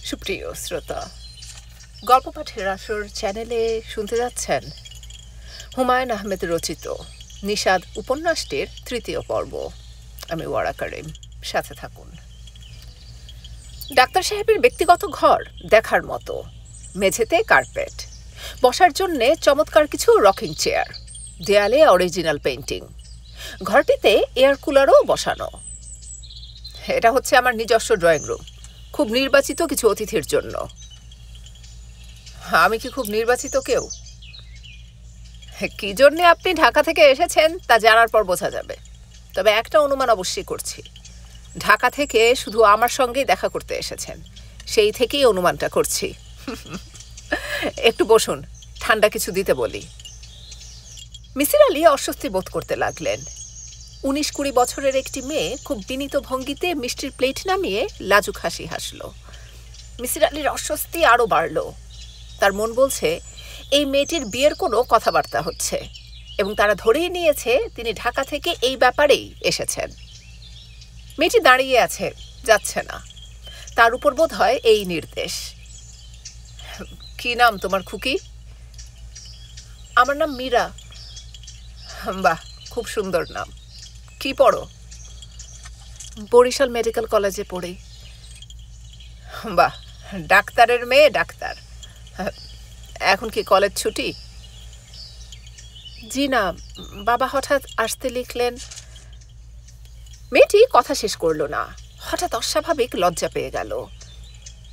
সুপ্রিয় শ্রোতা, গল্প পাঠের আসর চ্যানেলে শুনতে যাচ্ছেন হুমায়ুন আহমেদ রচিত নিষাদ উপন্যাসটির তৃতীয় পর্ব। আমি ওয়ারা কারিম, সাথে থাকুন। ডাক্তার সাহেবের ব্যক্তিগত ঘর দেখার মতো। মেঝেতে কার্পেট, বসার জন্যে চমৎকার কিছু রকিং চেয়ার, দেয়ালে অরিজিনাল পেইন্টিং। ঘরটিতে এয়ার কুলারও বসানো। এটা হচ্ছে আমার নিজস্ব ড্রয়িং রুম, খুব নির্বাচিত কিছু অতিথির জন্য। আমি কি খুব নির্বাচিত কেউ? কি জন্যে আপনি ঢাকা থেকে এসেছেন তা জানার পর বোঝা যাবে। তবে একটা অনুমান অবশ্যই করছি, ঢাকা থেকে শুধু আমার সঙ্গেই দেখা করতে এসেছেন। সেই থেকেই অনুমানটা করছি। একটু বসুন, ঠান্ডা কিছু দিতে বলি। মিসির আলী অস্বস্তি বোধ করতে লাগলেন। 19-20 বছরের একটি মেয়ে খুব বিনীত ভঙ্গিতে মিষ্টির প্লেট নামিয়ে লাজুক হাসি হাসল। মিসির আলীর অস্বস্তি আরও বাড়ল। তার মন বলছে এই মেয়েটির বিয়ের কোনো কথাবার্তা হচ্ছে এবং তারা ধরেই নিয়েছে তিনি ঢাকা থেকে এই ব্যাপারেই এসেছেন। মেয়েটি দাঁড়িয়ে আছে, যাচ্ছে না। তার উপর বোধ হয় এই নির্দেশ। কি নাম তোমার খুকি? আমার নাম মীরা। বাহ, খুব সুন্দর নাম। কি পড়ো? বরিশাল মেডিকেল কলেজে পড়ি। বাহ, ডাক্তারের মেয়ে ডাক্তার। এখন কি কলেজ ছুটি? জি না, বাবা হঠাৎ আসতে লিখলেন। মেয়েটি কথা শেষ করল না, হঠাৎ অস্বাভাবিক লজ্জা পেয়ে গেল।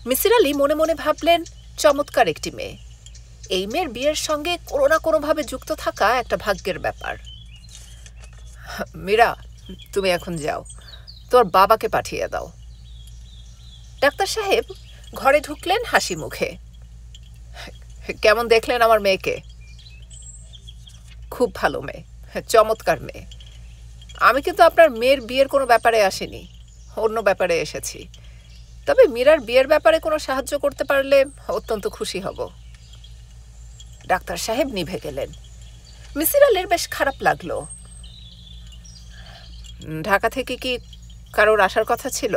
মিসির আলী মনে মনে ভাবলেন, চমৎকার একটি মেয়ে। এই মেয়ের বিয়ের সঙ্গে কোনো না কোনোভাবে যুক্ত থাকা একটা ভাগ্যের ব্যাপার। মীরা, তুমি এখন যাও, তোর বাবাকে পাঠিয়ে দাও। ডাক্তার সাহেব ঘরে ঢুকলেন হাসি মুখে। কেমন দেখলেন আমার মেয়েকে? খুব ভালো মেয়ে, চমৎকার মেয়ে। আমি কিন্তু আপনার মেয়ের বিয়ের কোনো ব্যাপারে আসিনি, অন্য ব্যাপারে এসেছি। তবে মীরার বিয়ের ব্যাপারে কোনো সাহায্য করতে পারলে অত্যন্ত খুশি হব। ডাক্তার সাহেব নিভে গেলেন। মিসির আলীর বেশ খারাপ লাগলো। ঢাকা থেকে কি কারোর আসার কথা ছিল?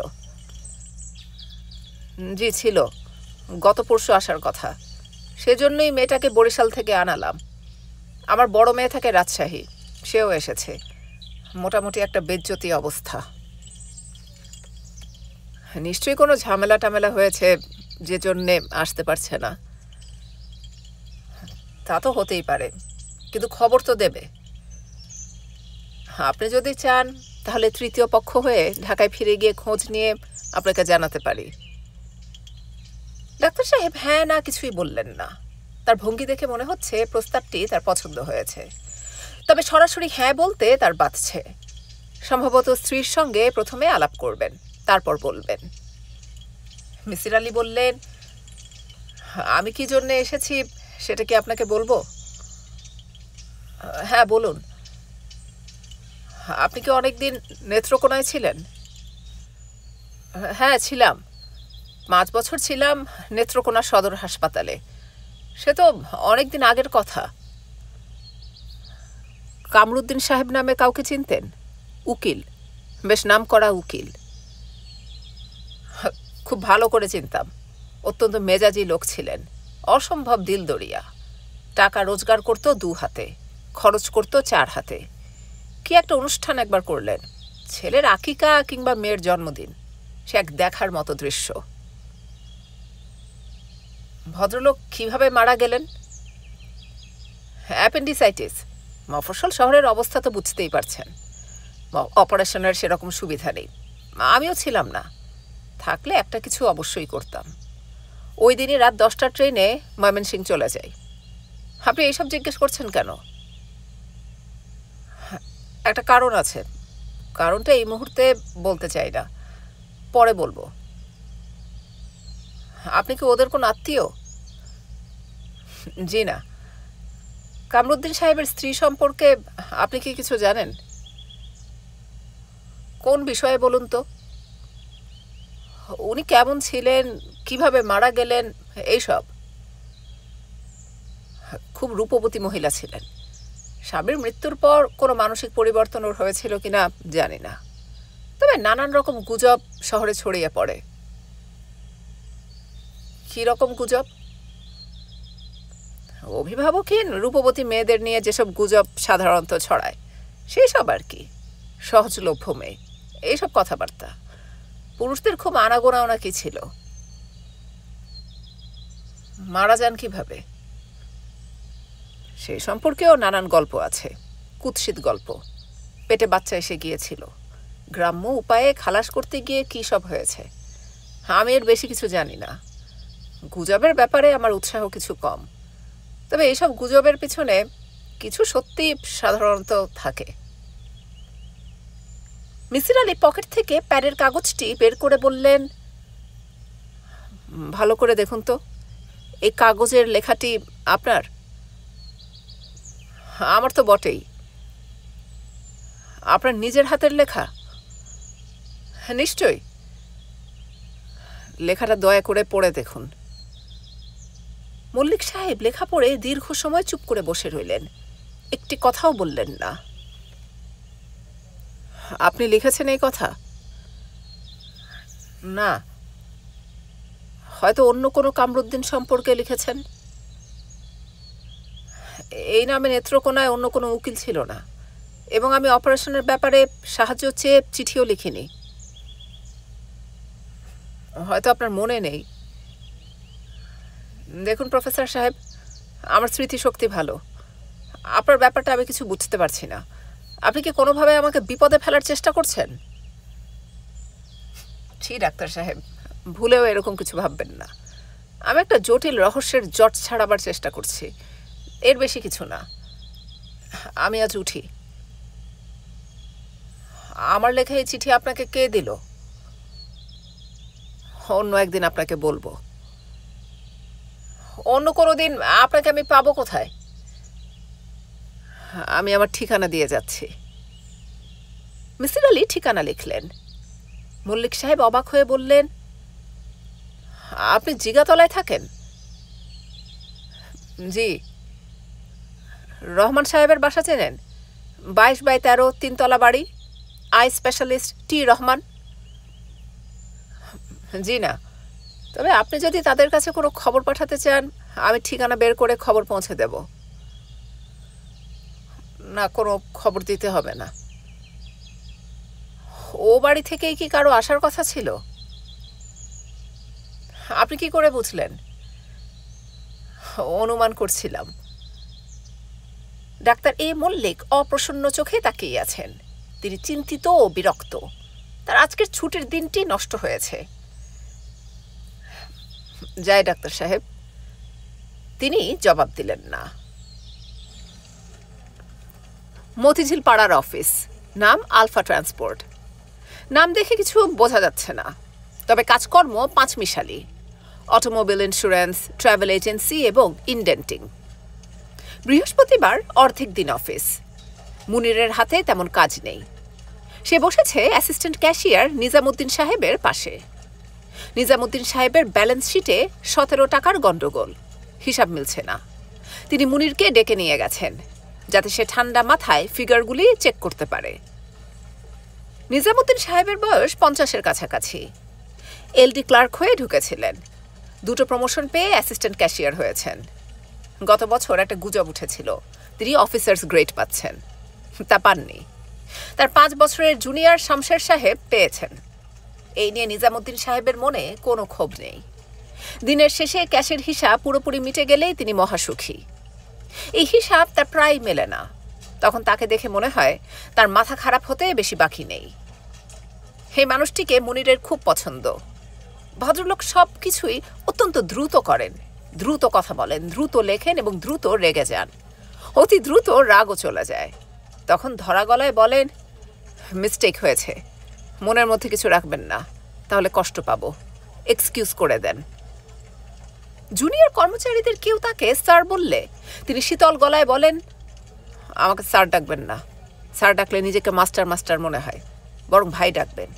জি ছিল, গত পরশু আসার কথা। সেজন্যই মেয়েটাকে বরিশাল থেকে আনালাম। আমার বড় মেয়ে থাকে রাজশাহী, সেও এসেছে। মোটামুটি একটা বেজ্জতি অবস্থা। নিশ্চয়ই কোনো ঝামেলা টামেলা হয়েছে যে জন্যে আসতে পারছে না। তা তো হতেই পারে, কিন্তু খবর তো দেবে। আপনি যদি চান তাহলে তৃতীয় পক্ষ হয়ে ঢাকায় ফিরে গিয়ে খোঁজ নিয়ে আপনাকে জানাতে পারি। ডাক্তার সাহেব হ্যাঁ না কিছুই বললেন না। তার ভঙ্গি দেখে মনে হচ্ছে প্রস্তাবটি তার পছন্দ হয়েছে। তবে সরাসরি হ্যাঁ বলতে তার বাধছে। সম্ভবত স্ত্রীর সঙ্গে প্রথমে আলাপ করবেন, তারপর বলবেন। মিসির আলী বললেন, আমি কি জন্য এসেছি সেটা কি আপনাকে বলবো? হ্যাঁ বলুন। আপনি কি অনেকদিন নেত্রকোনায় ছিলেন? হ্যাঁ ছিলাম, 5 বছর ছিলাম নেত্রকোনা সদর হাসপাতালে। সে তো অনেকদিন আগের কথা। কামরুদ্দিন সাহেব নামে কাউকে চিনতেন? উকিল, বেশ নামকরা উকিল। খুব ভালো করে চিনতাম। অত্যন্ত মেজাজি লোক ছিলেন, অসম্ভব দিলদরিয়া। টাকা রোজগার করত 2 হাতে, খরচ করত 4 হাতে। কি একটা অনুষ্ঠান একবার করলেন, ছেলের আকিকা কিংবা মেয়ের জন্মদিন, সে এক দেখার মতো দৃশ্য। ভদ্রলোক কিভাবে মারা গেলেন? অ্যাপেন্ডিসাইটিস। মফস্বল শহরের অবস্থা তো বুঝতেই পারছেন। অপারেশনের সেরকম সুবিধা নেই। আমিও ছিলাম না, থাকলে একটা কিছু অবশ্যই করতাম। ওই দিনই রাত 10টার ট্রেনে ময়মনসিংহ চলে যাই। আপনি এইসব জিজ্ঞেস করছেন কেন? একটা কারণ আছে, কারণটা এই মুহূর্তে বলতে চাই না, পরে বলবো। আপনি কি ওদের কোনো আত্মীয়? জি না। কামরুদ্দিন সাহেবের স্ত্রী সম্পর্কে আপনি কি কিছু জানেন? কোন বিষয়ে বলুন তো? উনি কেমন ছিলেন, কিভাবে মারা গেলেন, এইসব। খুব রূপবতী মহিলা ছিলেন। স্বামীর মৃত্যুর পর কোনো মানসিক পরিবর্তন ওর হয়েছিল কিনা জানি না, তবে নানান রকম গুজব শহরে ছড়িয়ে পড়ে। কি রকম গুজব? অভিভাবকহীন রূপবতী মেয়েদের নিয়ে যেসব গুজব সাধারণত ছড়ায় সেই সব আর কি। সহজলভ্য মেয়ে, এইসব কথাবার্তা। পুরুষদের খুব আনাগোনাও নাকি ছিল। মারা যান কিভাবে সেই সম্পর্কেও নানান গল্প আছে, কুৎসিত গল্প। পেটে বাচ্চা এসে গিয়েছিল, গ্রাম্য উপায়ে খালাস করতে গিয়ে কী সব হয়েছে। আমি এর বেশি কিছু জানি না। গুজবের ব্যাপারে আমার উৎসাহ কিছু কম, তবে এইসব গুজবের পিছনে কিছু সত্যি সাধারণত থাকে। মিসির আলী পকেট থেকে প্যাডের কাগজটি বের করে বললেন, ভালো করে দেখুন তো, এই কাগজের লেখাটি আপনার? আমার তো বটেই। আপনার নিজের হাতের লেখা? নিশ্চয়ই। লেখাটা দয়া করে পড়ে দেখুন। মল্লিক সাহেব লেখা পড়ে দীর্ঘ সময় চুপ করে বসে রইলেন, একটি কথাও বললেন না। আপনি লিখেছেন এই কথা? না, হয়তো অন্য কোনো কামরুদ্দিন সম্পর্কে লিখেছেন। এই নামে নেত্রকোনায় অন্য কোনো উকিল ছিল না, এবং আমি অপারেশনের ব্যাপারে সাহায্য চেয়ে চিঠিও লিখিনি। হয়তো আপনার মনে নেই। দেখুন প্রফেসর সাহেব, আমার স্মৃতিশক্তি ভালো। আপনার ব্যাপারটা আমি কিছু বুঝতে পারছি না। আপনি কি কোনোভাবে আমাকে বিপদে ফেলার চেষ্টা করছেন? ছি ডাক্তার সাহেব, ভুলেও এরকম কিছু ভাববেন না। আমি একটা জটিল রহস্যের জট ছাড়াবার চেষ্টা করছি, এর বেশি কিছু না। আমি আজ উঠি। আমার লেখা এই চিঠি আপনাকে কে দিল? অন্য একদিন আপনাকে বলবো। অন্য কোনো দিন আপনাকে আমি পাবো কোথায়? আমি আমার ঠিকানা দিয়ে যাচ্ছি। মিসির আলী ঠিকানা লিখলেন। মল্লিক সাহেব অবাক হয়ে বললেন, আপনি জিগাতলায় থাকেন? জি। রহমান সাহেবের বাসা চেনেন? 22/13 3তলা বাড়ি, আই স্পেশালিস্ট টি রহমান। জি না, তবে আপনি যদি তাদের কাছে কোনো খবর পাঠাতে চান, আমি ঠিকানা বের করে খবর পৌঁছে দেব। না, কোনো খবর দিতে হবে না। ও বাড়ি থেকেই কি কারো আসার কথা ছিল? আপনি কি করে বুঝলেন? অনুমান করছিলাম। ডাক্তার এ মল্লিক অপ্রসন্ন চোখে তাকিয়ে আছেন। তিনি চিন্তিত ও বিরক্ত। তার আজকের ছুটির দিনটি নষ্ট হয়েছে। যাই ডাক্তার সাহেব। তিনি জবাব দিলেন না। মতিঝিল পাড়ার অফিস, নাম আলফা ট্রান্সপোর্ট। নাম দেখে কিছু বোঝা যাচ্ছে না, তবে কাজকর্ম পাঁচমিশালি। অটোমোবাইল ইন্স্যুরেন্স, ট্রাভেল এজেন্সি এবং ইনডেন্টিং। বৃহস্পতিবার অর্ধেক দিন অফিস। মুনিরের হাতে তেমন কাজ নেই। সে বসেছে অ্যাসিস্ট্যান্ট ক্যাশিয়ার নিজামুদ্দিন সাহেবের পাশে। নিজামুদ্দিন সাহেবের ব্যালেন্স শিটে 17 টাকার গন্ডগোল, হিসাব মিলছে না। তিনি মুনিরকে ডেকে নিয়ে গেছেন, যাতে সে ঠান্ডা মাথায় ফিগারগুলি চেক করতে পারে। নিজামুদ্দিন সাহেবের বয়স 50-এর কাছাকাছি। এলডি ক্লার্ক হয়ে ঢুকেছিলেন। 2টো প্রমোশন পেয়ে অ্যাসিস্ট্যান্ট ক্যাশিয়ার হয়েছেন। গত বছর একটা গুজব উঠেছিল তিনি অফিসার্স গ্রেড পাচ্ছেন, তা পাননি। তার 5 বছরের জুনিয়র শামশের সাহেব পেয়েছেন। এই নিয়ে নিজামুদ্দিন সাহেবের মনে কোনো ক্ষোভ নেই। দিনের শেষে ক্যাশের হিসাব পুরোপুরি মিটে গেলেই তিনি মহাসুখী। এই হিসাব তার প্রায় মেলে না। তখন তাকে দেখে মনে হয় তার মাথা খারাপ হতে বেশি বাকি নেই। এই মানুষটিকে মুনিরের খুব পছন্দ। ভদ্রলোক সব কিছুই অত্যন্ত দ্রুত করেন, দ্রুত কথা বলেন, দ্রুত লেখেন এবং দ্রুত রেগে যান। অতি দ্রুত রাগও চলে যায়। তখন ধরা গলায় বলেন, মিস্টেক হয়েছে, মনের মধ্যে কিছু রাখবেন না, তাহলে কষ্ট পাবো, এক্সকিউজ করে দেন। জুনিয়র কর্মচারীদের কেউ তাকে স্যার বললে তিনি শীতল গলায় বলেন, আমাকে স্যার ডাকবেন না। স্যার ডাকলে নিজেকে মাস্টার মাস্টার মনে হয়, বরং ভাই ডাকবেন।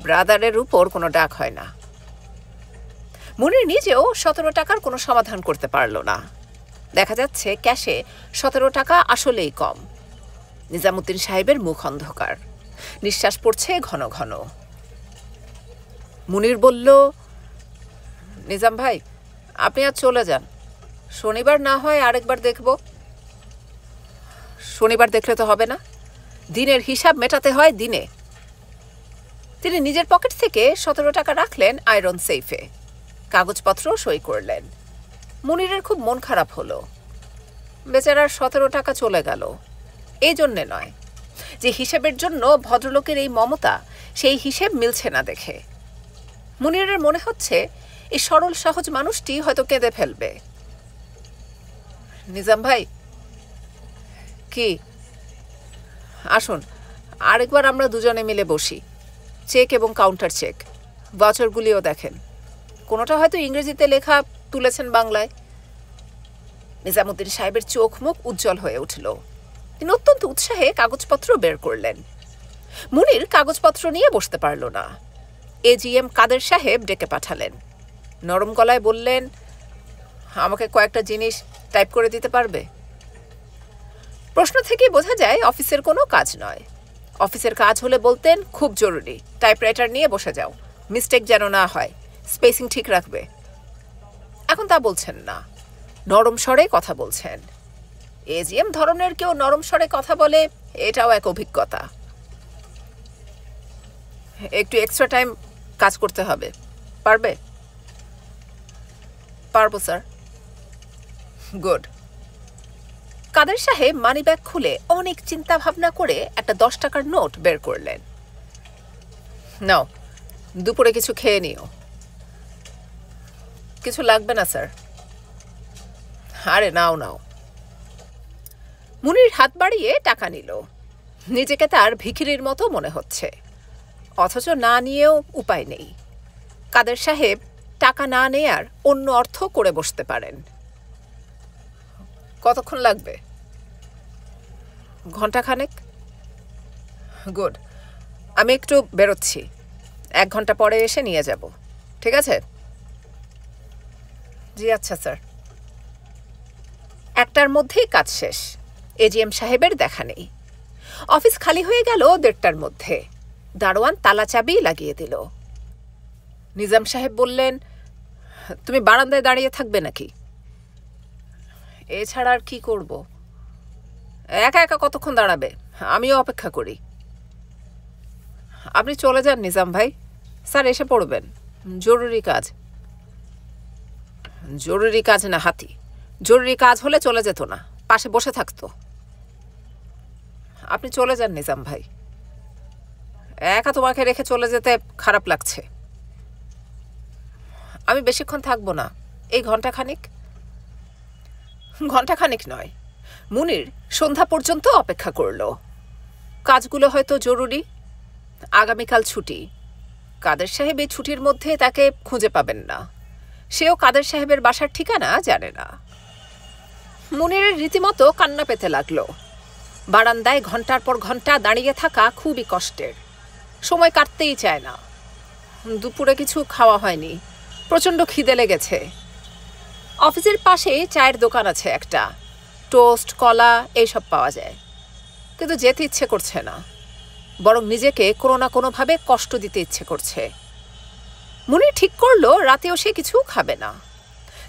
ব্রাদারের উপর কোনো ডাক হয় না। মুনির নিজেও 17 টাকার কোনো সমাধান করতে পারল না। দেখা যাচ্ছে ক্যাশে 17 টাকা আসলেই কম। নিজামুদ্দিন সাহেবের মুখ অন্ধকার, নিঃশ্বাস পড়ছে ঘন ঘন। মুনির বলল, নিজাম ভাই, আপনি আজ চলে যান, শনিবার না হয় আরেকবার দেখব। শনিবার দেখলে তো হবে না, দিনের হিসাব মেটাতে হয় দিনে। তিনি নিজের পকেট থেকে 17 টাকা রাখলেন আয়রন সেফে, কাগজপত্র সই করলেন। মুনিরের খুব মন খারাপ হলো। বেচারার 17 টাকা চলে গেল। এই জন্যে নয় যে হিসেবের জন্য ভদ্রলোকের এই মমতা, সেই হিসেব মিলছে না দেখে। মুনিরের মনে হচ্ছে এই সরল সহজ মানুষটি হয়তো কেঁদে ফেলবে। নিজাম ভাই, কি? আসুন আরেকবার আমরা দুজনে মিলে বসি, চেক এবং কাউন্টার চেক, ভাউচারগুলিও দেখেন। কোনোটা হয়তো ইংরেজিতে লেখা, তুলেছেন বাংলায়। নিজামুদ্দিন সাহেবের চোখ মুখ উজ্জ্বল হয়ে উঠল। তিনি অত্যন্ত উৎসাহে কাগজপত্র বের করলেন। মুনির কাগজপত্র নিয়ে বসতে পারল না। এজিএম কাদের সাহেব ডেকে পাঠালেন। নরম গলায় বললেন, আমাকে কয়েকটা জিনিস টাইপ করে দিতে পারবে? প্রশ্ন থেকে বোঝা যায় অফিসের কোনো কাজ নয়। অফিসের কাজ হলে বলতেন, খুব জরুরি, টাইপরাইটার নিয়ে বসে যাও, মিস্টেক যেন না হয়, স্পেসিং ঠিক রাখবে। এখন তা বলছেন না, নরম স্বরে কথা বলছেন। এজিএম ধরনের কেউ নরম স্বরে কথা বলে, এটাও এক অভিজ্ঞতা। একটু এক্সট্রা টাইম কাজ করতে হবে, পারবে? পারবো স্যার। গুড। কাদের সাহেব মানিব্যাগ খুলে অনেক চিন্তা ভাবনা করে একটা 10 টাকার নোট বের করলেন। নাও, দুপুরে কিছু খেয়ে নিও। কিছু লাগবে না স্যার। আরে নাও নাও। মুনির হাত বাড়িয়ে টাকা নিল। নিজেকে তার ভিখিরির মতো মনে হচ্ছে, অথচ না নিয়েও উপায় নেই। কাদের সাহেব টাকা না নেয়ার অন্য অর্থ করে বসতে পারেন। কতক্ষণ লাগবে? ঘন্টাখানেক। গুড, আমি একটু বেরোচ্ছি, 1 ঘন্টা পরে এসে নিয়ে যাব, ঠিক আছে? জি আচ্ছা স্যার। 1টার মধ্যেই কাজ শেষ। এজিএম সাহেবের দেখা নেই। অফিস খালি হয়ে গেল 1:30টার মধ্যে। দারোয়ান তালা চাবি লাগিয়ে দিল। নিজাম সাহেব বললেন, তুমি বারান্দায় দাঁড়িয়ে থাকবে নাকি? এছাড়া আর কি করব? একা একা কতক্ষণ দাঁড়াবে? আমিও অপেক্ষা করি। আপনি চলে যান নিজাম ভাই, স্যার এসে পড়বেন, জরুরি কাজ। জরুরি কাজ না হাতি, জরুরি কাজ হলে চলে যেত না, পাশে বসে থাকতো। আপনি চলে যান নিজাম ভাই, একা তোমাকে রেখে চলে যেতে খারাপ লাগছে। আমি বেশিক্ষণ থাকবো না, এই ঘন্টাখানিক। ঘন্টাখানিক নয়, মুনির সন্ধ্যা পর্যন্ত অপেক্ষা করল। কাজগুলো হয়তো জরুরি। আগামীকাল ছুটি। কাদের সাহেব এই ছুটির মধ্যে তাকে খুঁজে পাবেন না। সেও কাদের সাহেবের বাসার ঠিকানা জানে না। মুনিরের রীতিমতো কান্না পেতে লাগলো। বারান্দায় ঘন্টার পর ঘন্টা দাঁড়িয়ে থাকা খুবই কষ্টের। সময় কাটতেই চায় না। দুপুরে কিছু খাওয়া হয়নি, প্রচণ্ড খিদে লেগেছে। অফিসের পাশে চায়ের দোকান আছে একটা, টোস্ট কলা এইসব পাওয়া যায়, কিন্তু যেতে ইচ্ছে করছে না, বরং নিজেকে কোনো না কোনোভাবে কষ্ট দিতে ইচ্ছে করছে। মুনির ঠিক করলো রাতেও সে কিছু খাবে না,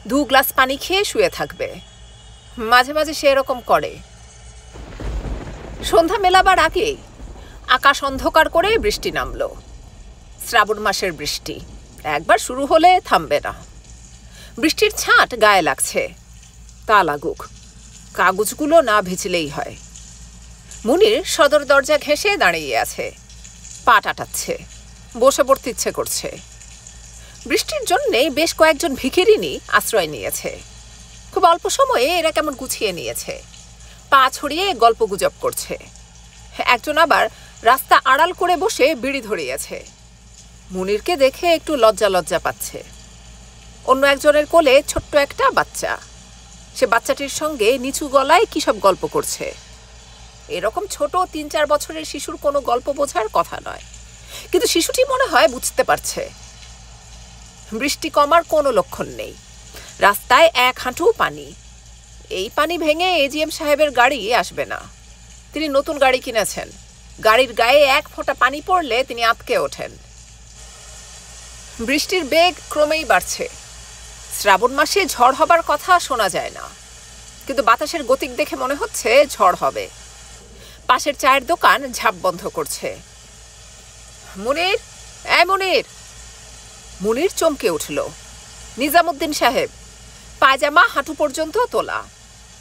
2 গ্লাস পানি খেয়ে শুয়ে থাকবে। মাঝে মাঝে সে এরকম করে। সন্ধ্যা মেলাবার আগেই আকাশ অন্ধকার করে বৃষ্টি নামলো। শ্রাবণ মাসের বৃষ্টি, একবার শুরু হলে থামবে না। বৃষ্টির ছাঁট গায়ে লাগছে। তা লাগুক, কাগজগুলো না ভিজলেই হয়। মুনির সদর দরজা ঘেঁষে দাঁড়িয়ে আছে, পা টাটাচ্ছে, বসে পড়তে ইচ্ছে করছে। বৃষ্টির জন্যে বেশ কয়েকজন ভিখিরিনী আশ্রয় নিয়েছে। খুব অল্প সময়ে এরা কেমন গুছিয়ে নিয়েছে, পা ছড়িয়ে গল্পগুজব করছে। একজন আবার রাস্তা আড়াল করে বসে বিড়ি ধরিয়েছে। মুনিরকে দেখে একটু লজ্জা লজ্জা পাচ্ছে। অন্য একজনের কোলে ছোট্ট একটা বাচ্চা, সে বাচ্চাটির সঙ্গে নিচু গলায় কী সব গল্প করছে। এরকম ছোট 3-4 বছরের শিশুর কোনো গল্প বোঝার কথা নয়, কিন্তু শিশুটি মনে হয় বুঝতে পারছে। বৃষ্টি কমার কোনো লক্ষণ নেই। রাস্তায় 1 হাঁটু পানি। এই পানি ভেঙে এজিএম সাহেবের গাড়ি আসবে না। তিনি নতুন গাড়ি কিনেছেন, গাড়ির গায়ে 1 ফোঁটা পানি পড়লে তিনি আঁতকে ওঠেন। বৃষ্টির বেগ ক্রমেই বাড়ছে। শ্রাবণ মাসে ঝড় হবার কথা শোনা যায় না, কিন্তু বাতাসের গতিক দেখে মনে হচ্ছে ঝড় হবে। পাশের চায়ের দোকান ঝাঁপ বন্ধ করছে। মুনির, মুনির! মুনির চমকে উঠল। নিজামুদ্দিন সাহেব, পায়জামা হাঁটু পর্যন্ত তোলা,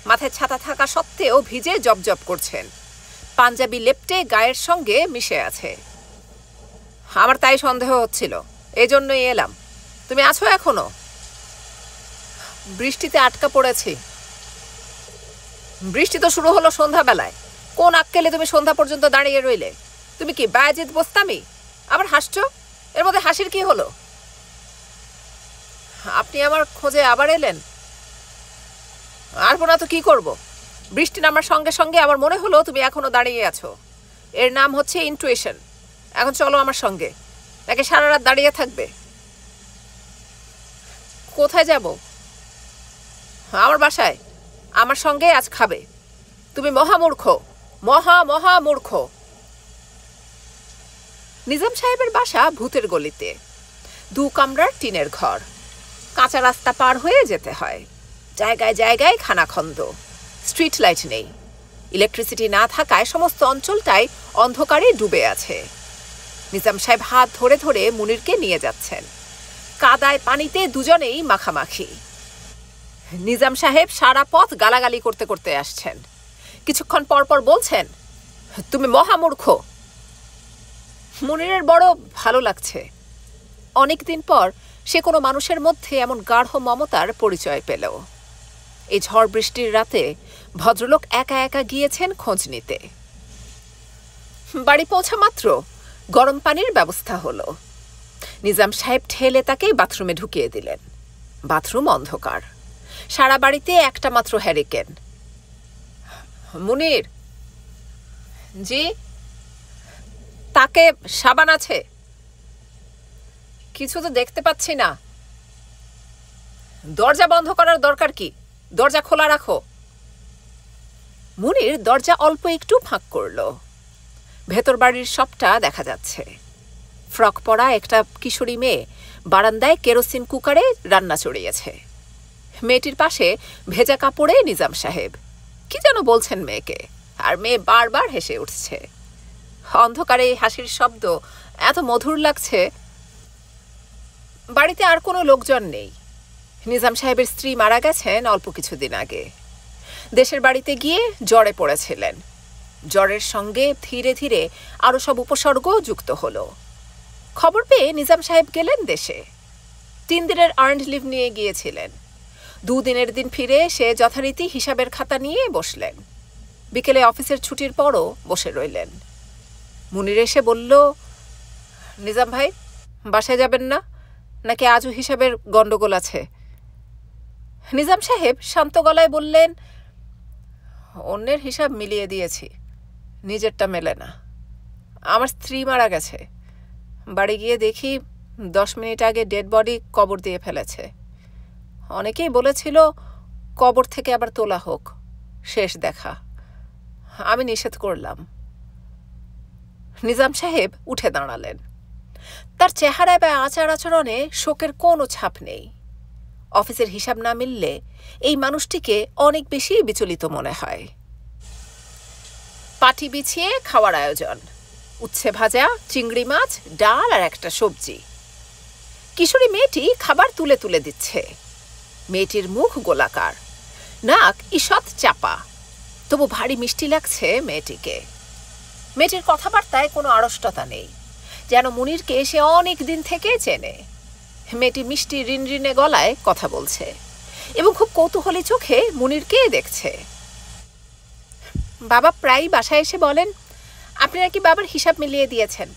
মাথায় ছাতা থাকা সত্ত্বেও ভিজে জবজব করছেন। পাঞ্জাবি লেপ্টে গায়ের সঙ্গে মিশে আছে। আমার তাই সন্দেহ হচ্ছিল, এজন্যই এলাম। তুমি আছো এখনো? বৃষ্টিতে আটকা পড়েছি। বৃষ্টি তো শুরু হলো সন্ধ্যাবেলায়। কোন আক্কেলে তুমি সন্ধ্যা পর্যন্ত দাঁড়িয়ে রইলে? তুমি কি বায়াজিদ বোস্তামি? আবার হাসছো? এর মধ্যে হাসির কি হলো? আপনি আমার খোঁজে আবার এলেন? আসবো না তো কি করব? বৃষ্টি নামার সঙ্গে সঙ্গে আমার মনে হলো তুমি এখনো দাঁড়িয়ে আছো। এর নাম হচ্ছে ইনটুইশন। এখন চলো আমার সঙ্গে, নাকি সারা রাত দাঁড়িয়ে থাকবে? কোথায় যাব? আমার বাসায়। আমার সঙ্গে আজ খাবে। তুমি মহামূর্খ, মহামূর্খ। নিজাম সাহেবের বাসা ভূতের গলিতে। 2 কামরার টিনের ঘর। কাঁচা রাস্তা পার হয়ে যেতে হয়। জায়গায় জায়গায় খানাখন্দ। স্ট্রিট লাইট নেই। ইলেকট্রিসিটি না থাকায় সমস্ত অঞ্চলটাই অন্ধকারে ডুবে আছে। নিজাম সাহেব হাত ধরে ধরে মুনিরকে নিয়ে যাচ্ছেন। কাদায় পানিতে দুজনেই মাখামাখি। নিজাম সাহেব সারা পথ গালাগালি করতে করতে আসছেন। কিছুক্ষণ পর পর বলছেন, তুমি মহামূর্খ। মুনিরের বড় ভালো লাগছে। অনেকদিন পর সে কোনো মানুষের মধ্যে এমন গাঢ় মমতার পরিচয় পেল। এই ঝড় বৃষ্টির রাতে ভদ্রলোক একা একা গিয়েছেন খোঁজ নিতে। বাড়ি পৌঁছা মাত্র গরম পানির ব্যবস্থা হলো। নিজাম সাহেব ঠেলে তাকে বাথরুমে ঢুকিয়ে দিলেন। বাথরুম অন্ধকার। সারা বাড়িতে একটা মাত্র হ্যারিকেন। মুনির! জি? তাকে সাবান আছে? কিছু তো দেখতে পাচ্ছি না। দরজা বন্ধ করার দরকার কি? দরজা খোলা রাখো। মুনির দরজা অল্প একটু ফাঁক করল। ভেতর বাড়ির সবটা দেখা যাচ্ছে। ফ্রক পরা একটা কিশোরী মেয়ে বারান্দায় কেরোসিন কুকারে রান্না চড়িয়েছে। মেয়েটির পাশে ভেজা কাপড়ে নিজাম সাহেব কি যেন বলছেন মেয়েকে, আর মেয়ে বারবার হেসে উঠছে। অন্ধকারে হাসির শব্দ এত মধুর লাগছে। বাড়িতে আর কোনো লোকজন নেই। নিজাম সাহেবের স্ত্রী মারা গেছেন অল্প কিছুদিন আগে। দেশের বাড়িতে গিয়ে জ্বরে পড়েছিলেন। জ্বরের সঙ্গে ধীরে ধীরে আরও সব উপসর্গ যুক্ত হলো। খবর পেয়ে নিজাম সাহেব গেলেন দেশে। 3 দিনের আর্নড লিভ নিয়ে গিয়েছিলেন। 2 দিনের দিন ফিরে সে যথারীতি হিসাবের খাতা নিয়ে বসলেন। বিকেলে অফিসের ছুটির পরও বসে রইলেন। মুনির এসে বলল, নিজাম ভাই, বাসায় যাবেন না? নাকি আজও হিসাবের গন্ডগোল আছে? নিজাম সাহেব শান্ত গলায় বললেন, অন্যের হিসাব মিলিয়ে দিয়েছি, নিজেরটা মেলে না। আমার স্ত্রী মারা গেছে। বাড়ি গিয়ে দেখি 10 মিনিট আগে ডেড বডি কবর দিয়ে ফেলেছে। অনেকেই বলেছিল কবর থেকে আবার তোলা হোক, শেষ দেখা। আমি নিষেধ করলাম। নিজাম সাহেব উঠে দাঁড়ালেন। তার চেহারায় বা আচার আচরণে শোকের কোনো ছাপ নেই। অফিসের হিসাব না মিললে এই মানুষটিকে অনেক বেশি বিচলিত মনে হয়। পাটি বিছিয়ে খাওয়ার আয়োজন। উচ্ছে ভাজা, চিংড়ি মাছ, ডাল আর একটা সবজি। কিশোরী মেয়েটি খাবার তুলে তুলে দিচ্ছে। মেয়েটির মুখ গোলাকার, নাক ঈষৎ চাপা, তবু ভারী মিষ্টি লাগছে মেয়েটিকে। মেয়েটির কথাবার্তায় কোনো আড়ষ্টতা নেই, যেন মুনিরকে সে অনেক দিন থেকে চেনে। মেয়েটি মিষ্টি রিনরিনে গলায় কথা বলছে এবং খুব কৌতূহলী চোখে মুনিরকে দেখছে। বাবা প্রায়ই বাসায় এসে বলেন, আপনি নাকি বাবার হিসাব মিলিয়ে দিয়েছেন।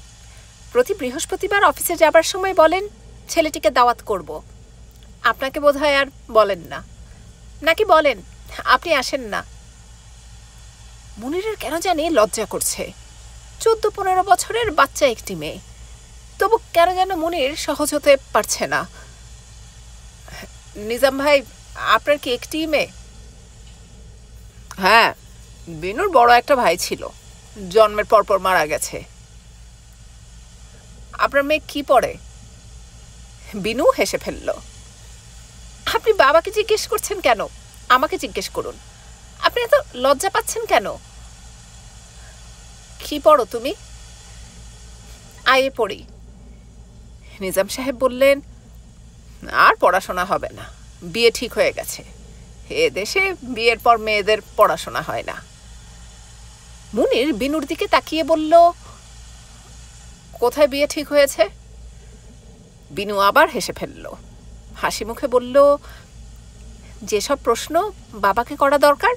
প্রতি বৃহস্পতিবার অফিসে যাবার সময় বলেন, ছেলেটিকে দাওয়াত করব। আপনাকে বোধহয় আর বলেন না, নাকি বলেন আপনি আসেন না? মুনিরের কেন জানি লজ্জা করছে। 14-15 বছরের বাচ্চা একটি মেয়ে, তবু কেন যেন মুনির সহজ হতে পারছে না। নিজাম ভাই, আপনার কি একটি মেয়ে? হ্যাঁ, বিনুর বড় একটা ভাই ছিল, জন্মের পরপর মারা গেছে। আপনার মেয়ে কি পড়ে? বিনু হেসে ফেলল। আপনি বাবাকে জিজ্ঞেস করছেন কেন? আমাকে জিজ্ঞেস করুন। আপনি এত লজ্জা পাচ্ছেন কেন? কি পড়ো তুমি? আয়ে পড়ি। নিজাম সাহেব বললেন, আর পড়াশোনা হবে না, বিয়ে ঠিক হয়ে গেছে। এ দেশে বিয়ের পর মেয়েদের পড়াশোনা হয় না। মুনির বিনুর দিকে তাকিয়ে বলল, কোথায় বিয়ে ঠিক হয়েছে? বিনু আবার হেসে ফেলল, হাসি মুখে বলল, যেসব প্রশ্ন বাবাকে করা দরকার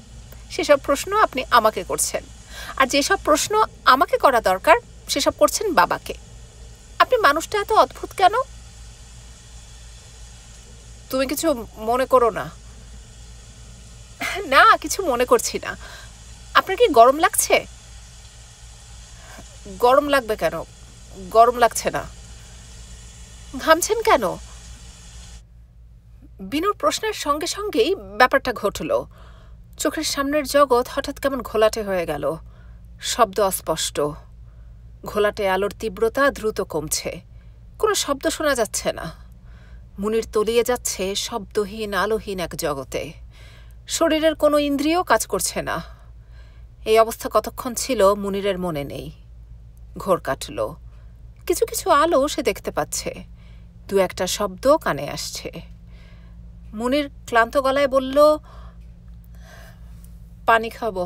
সেসব প্রশ্ন আপনি আমাকে করছেন, আর যেসব প্রশ্ন আমাকে করা দরকার সেসব করছেন বাবাকে। আপনি মানুষটা এত অদ্ভুত কেন? তুমি কিছু মনে করো না। না, কিছু মনে করছি না। আপনার কি গরম লাগছে? গরম লাগবে কেন? গরম লাগছে না। ঘামছেন কেন? বিনুর প্রশ্নের সঙ্গে সঙ্গেই ব্যাপারটা ঘটল। চোখের সামনের জগৎ হঠাৎ কেমন ঘোলাটে হয়ে গেল। শব্দ অস্পষ্ট। ঘোলাটে আলোর তীব্রতা দ্রুত কমছে, কোনো শব্দ শোনা যাচ্ছে না। মুনির তলিয়ে যাচ্ছে শব্দহীন আলোহীন এক জগতে। শরীরের কোনো ইন্দ্রিয় কাজ করছে না। এই অবস্থা কতক্ষণ ছিল মুনিরের মনে নেই। ঘোর কাটল। কিছু কিছু আলো সে দেখতে পাচ্ছে, দু একটা শব্দ কানে আসছে। মুনির ক্লান্ত গলায় বলল, পানি খাবো।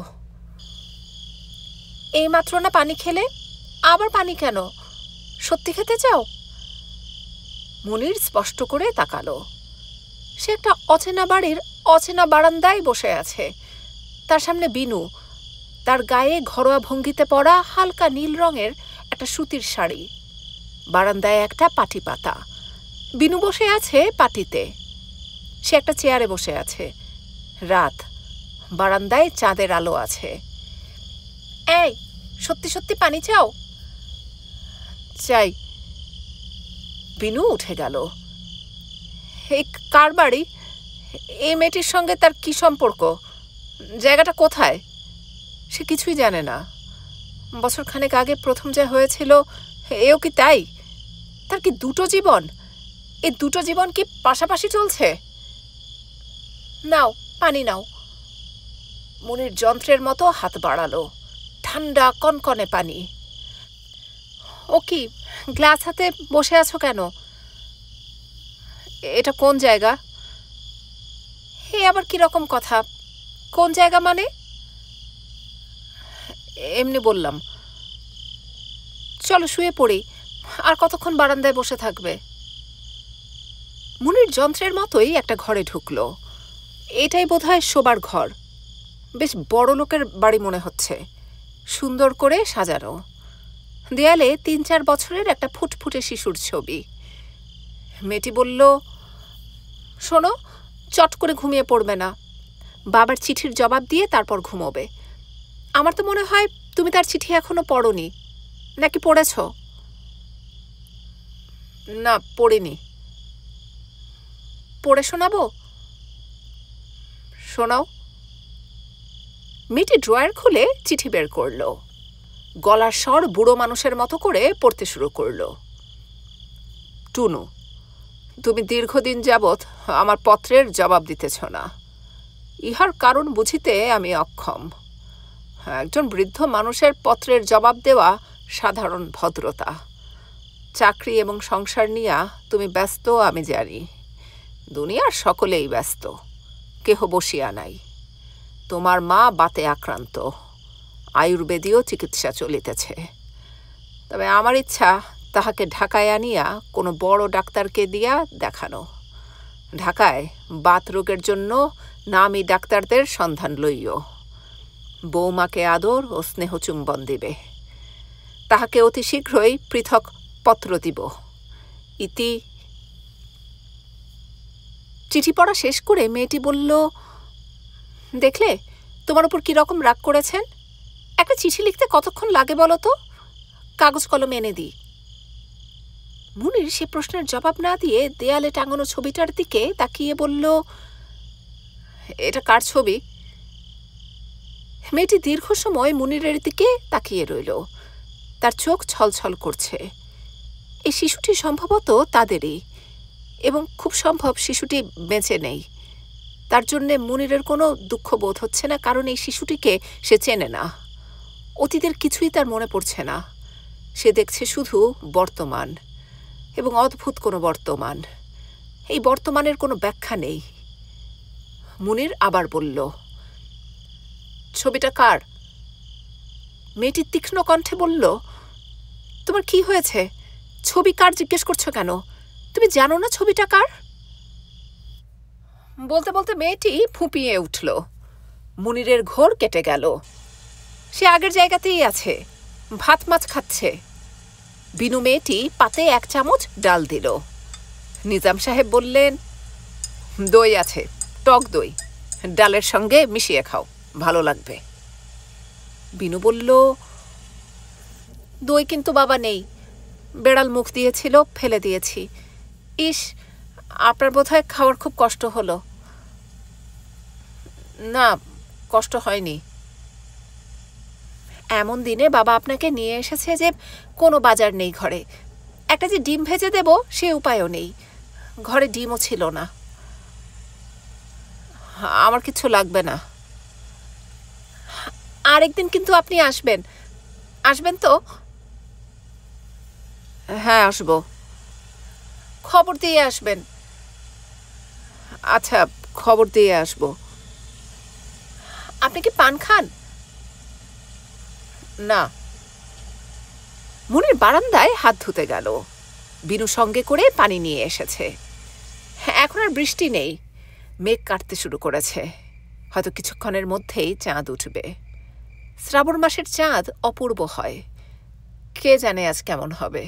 এই মাত্র না পানি খেলে, আবার পানি কেন? সত্যি খেতে চাও? মুনির স্পষ্ট করে তাকালো। সে একটা অচেনা বাড়ির অচেনা বারান্দায় বসে আছে। তার সামনে বিনু, তার গায়ে ঘরোয়া ভঙ্গিতে পরা হালকা নীল রঙের একটা সুতির শাড়ি। বারান্দায় একটা পাটি পাতা। বিনু বসে আছে পাটিতে। সে একটা চেয়ারে বসে আছে। রাত, বারান্দায় চাঁদের আলো আছে। এই, সত্যি সত্যি পানি চাও? চাই। বিনু উঠে গেল। এই কার বাড়ি? এই মেয়েটির সঙ্গে তার কি সম্পর্ক? জায়গাটা কোথায়? সে কিছুই জানে না। বছরখানেক আগে প্রথম যা হয়েছিল, এও কি তাই? তার কি দুটো জীবন? এই দুটো জীবন কি পাশাপাশি চলছে? নাও, পানি নাও। মুনির যন্ত্রের মতো হাত বাড়ালো। ঠান্ডা কনকনে পানি। ও কি, গ্লাস হাতে বসে আছো কেন? এটা কোন জায়গা? হে, আবার কিরকম কথা? কোন জায়গা মানে? এমনি বললাম। চলো শুয়ে পড়ি। আর কতক্ষণ বারান্দায় বসে থাকবে? মুনির যন্ত্রের মতোই একটা ঘরে ঢুকলো। এটাই বোধহয় শোবার ঘর। বেশ বড় লোকের বাড়ি মনে হচ্ছে। সুন্দর করে সাজানো। দেয়ালে ৩-৪ বছরের একটা ফুটফুটে শিশুর ছবি। মেয়েটি বলল, শোনো, চট করে ঘুমিয়ে পড়বে না। বাবার চিঠির জবাব দিয়ে তারপর ঘুমোবে। আমার তো মনে হয় তুমি তার চিঠি এখনো পড়োনি, নাকি পড়েছ? না, পড়িনি। পড়ে শোনাবো? শোনাও। মেয়েটি ড্রয়ার খুলে চিঠি বের করল। গলার স্বর বুড়ো মানুষের মতো করে পড়তে শুরু করল। টুনু, তুমি দীর্ঘদিন যাবৎ আমার পত্রের জবাব দিতেছ না। ইহার কারণ বুঝিতে আমি অক্ষম। একজন বৃদ্ধ মানুষের পত্রের জবাব দেওয়া সাধারণ ভদ্রতা। চাকরি এবং সংসার নিয়া তুমি ব্যস্ত, আমি জানি। দুনিয়ার সকলেই ব্যস্ত, কেহ বসিয়া নাই। তোমার মা বাতে আক্রান্ত, আয়ুর্বেদীয় চিকিৎসা চলিতেছে। তবে আমার ইচ্ছা তাহাকে ঢাকায় আনিয়া কোনো বড় ডাক্তারকে দিয়া দেখানো। ঢাকায় বাত রোগের জন্য নামী ডাক্তারদের সন্ধান লইও। বৌমাকে আদর ও স্নেহ চুম্বন দিবে। তাহাকে অতি শীঘ্রই পৃথক পত্র দিব। ইতি। চিঠি পড়া শেষ করে মেয়েটি বলল, দেখলে তোমার উপর কিরকম রাগ করেছেন? একটা চিঠি লিখতে কতক্ষণ লাগে বলো তো? কাগজ কলম এনে দিই। মুনির সে প্রশ্নের জবাব না দিয়ে দেয়ালে টাঙানো ছবিটার দিকে তাকিয়ে বলল, এটা কার ছবি? মেয়েটি দীর্ঘ সময় মুনিরের দিকে তাকিয়ে রইল। তার চোখ ছলছল করছে। এই শিশুটি সম্ভবত তাদেরই। এবং খুব সম্ভব শিশুটি বেঁচে নেই। তার জন্যে মুনিরের কোনো দুঃখ বোধ হচ্ছে না, কারণ এই শিশুটিকে সে চেনে না। অতীতের কিছুই তার মনে পড়ছে না। সে দেখছে শুধু বর্তমান, এবং অদ্ভুত কোনো বর্তমান। এই বর্তমানের কোনো ব্যাখ্যা নেই। মুনির আবার বলল, ছবিটা কার? মেয়েটি তীক্ষ্ণ কণ্ঠে বলল, তোমার কি হয়েছে? ছবি কার জিজ্ঞেস করছো কেন? তুমি জানো না ছবিটা কার? বলতে বলতে মেয়েটি ফুঁপিয়ে উঠল। মুনিরের ঘোর কেটে গেল। সে আগের জায়গাতেই আছে, ভাত মাছ খাচ্ছে। বিনু মেয়েটি পাতে 1 চামচ ডাল দিল। নিজাম সাহেব বললেন, দই আছে, টক দই, ডালের সঙ্গে মিশিয়ে খাও, ভালো লাগবে। বিনু বলল, দই কিন্তু বাবা নেই, বেড়াল মুখ দিয়েছিল, ফেলে দিয়েছি। ইস, আপনার বোধহয় খাওয়ার খুব কষ্ট হলো। না, কষ্ট হয়নি। এমন দিনে বাবা আপনাকে নিয়ে এসেছে যে কোনো বাজার নেই ঘরে। একটা যে ডিম ভেজে দেব সে উপায়ও নেই, ঘরে ডিমও ছিল না। আমার কিছু লাগবে না। আরেকদিন কিন্তু আপনি আসবেন, আসবেন তো? হ্যাঁ, আসবো। খবর দিয়ে আসবেন। আচ্ছা, খবর দিয়ে আসবো। আপনি কি পান খান? না। মুনির বারান্দায় হাত ধুতে গেল। বিনু সঙ্গে করে পানি নিয়ে এসেছে। এখন আর বৃষ্টি নেই, মেঘ কাটতে শুরু করেছে। হয়তো কিছুক্ষণের মধ্যেই চাঁদ উঠবে। শ্রাবণ মাসের চাঁদ অপূর্ব হয়। কে জানে আজ কেমন হবে।